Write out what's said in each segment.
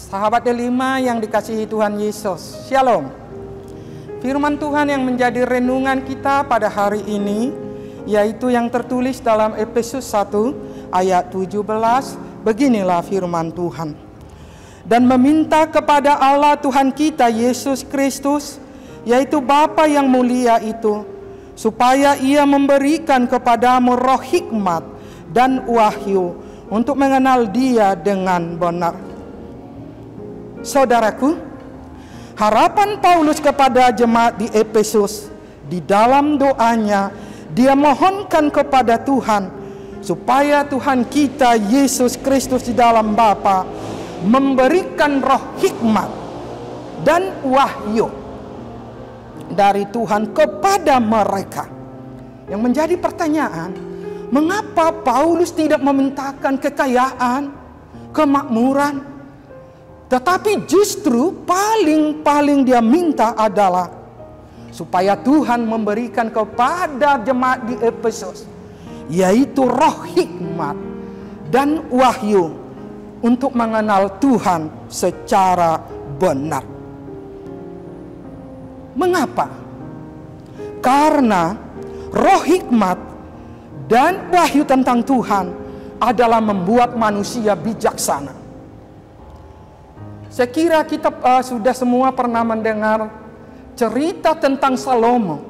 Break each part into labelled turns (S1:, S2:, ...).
S1: Sahabat delima yang dikasihi Tuhan Yesus, Shalom. Firman Tuhan yang menjadi renungan kita pada hari ini, yaitu yang tertulis dalam Efesus 1 ayat 17. Beginilah firman Tuhan. Dan meminta kepada Allah Tuhan kita Yesus Kristus, yaitu Bapa yang mulia itu, supaya Ia memberikan kepadamu roh hikmat dan wahyu untuk mengenal Dia dengan benar. Saudaraku, harapan Paulus kepada jemaat di Efesus, di dalam doanya dia mohonkan kepada Tuhan supaya Tuhan kita Yesus Kristus di dalam Bapa memberikan roh hikmat dan wahyu dari Tuhan kepada mereka. Yang menjadi pertanyaan, mengapa Paulus tidak memintakan kekayaan, kemakmuran, tetapi justru paling dia minta adalah supaya Tuhan memberikan kepada jemaat di Efesus, yaitu roh hikmat dan wahyu untuk mengenal Tuhan secara benar. Mengapa? Karena roh hikmat dan wahyu tentang Tuhan adalah membuat manusia bijaksana. Saya kira kita sudah semua pernah mendengar cerita tentang Salomo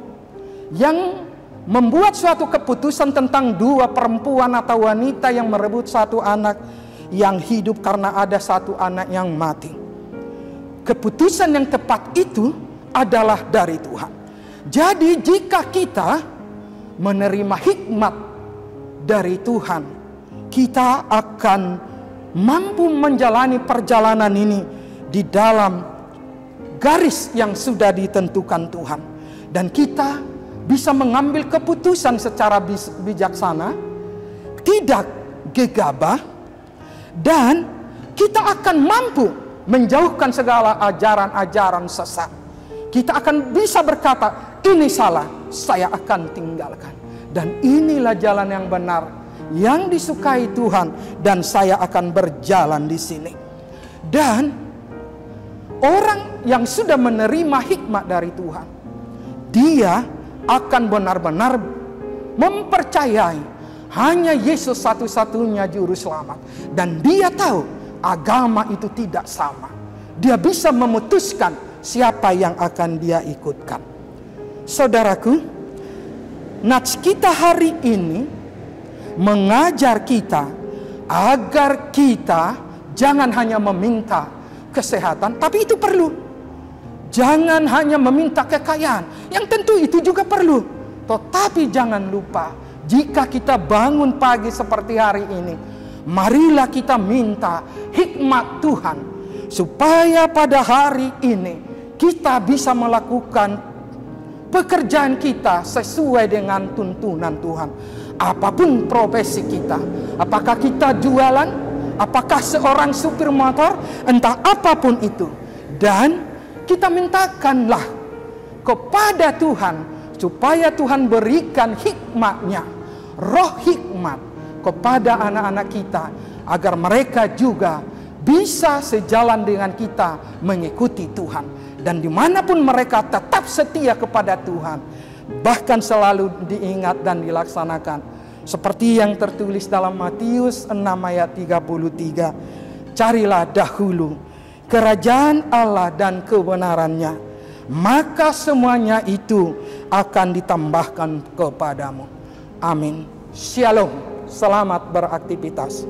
S1: yang membuat suatu keputusan tentang dua perempuan atau wanita yang merebut satu anak yang hidup karena ada satu anak yang mati. Keputusan yang tepat itu adalah dari Tuhan. Jadi jika kita menerima hikmat dari Tuhan, kita akan mampu menjalani perjalanan ini di dalam garis yang sudah ditentukan Tuhan. Dan kita bisa mengambil keputusan secara bijaksana, tidak gegabah, dan kita akan mampu menjauhkan segala ajaran-ajaran sesat. Kita akan bisa berkata, ini salah, saya akan tinggalkan. Dan inilah jalan yang benar, yang disukai Tuhan, dan saya akan berjalan di sini. Dan orang yang sudah menerima hikmat dari Tuhan, dia akan benar-benar mempercayai hanya Yesus satu-satunya juru selamat. Dan dia tahu agama itu tidak sama. Dia bisa memutuskan siapa yang akan dia ikutkan. Saudaraku, nats kita hari ini mengajar kita agar kita jangan hanya meminta kesehatan, tapi itu perlu. Jangan hanya meminta kekayaan, yang tentu itu juga perlu. Tetapi jangan lupa, jika kita bangun pagi seperti hari ini, marilah kita minta hikmat Tuhan, supaya pada hari ini kita bisa melakukan pekerjaan kita sesuai dengan tuntunan Tuhan. Apapun profesi kita, apakah kita jualan, apakah seorang supir motor, entah apapun itu. Dan kita mintakanlah kepada Tuhan supaya Tuhan berikan hikmatnya, roh hikmat kepada anak-anak kita, agar mereka juga bisa sejalan dengan kita mengikuti Tuhan. Dan dimanapun mereka tetap setia kepada Tuhan, bahkan selalu diingat dan dilaksanakan. Seperti yang tertulis dalam Matius 6 ayat 33. Carilah dahulu kerajaan Allah dan kebenarannya, maka semuanya itu akan ditambahkan kepadamu. Amin. Shalom. Selamat beraktivitas.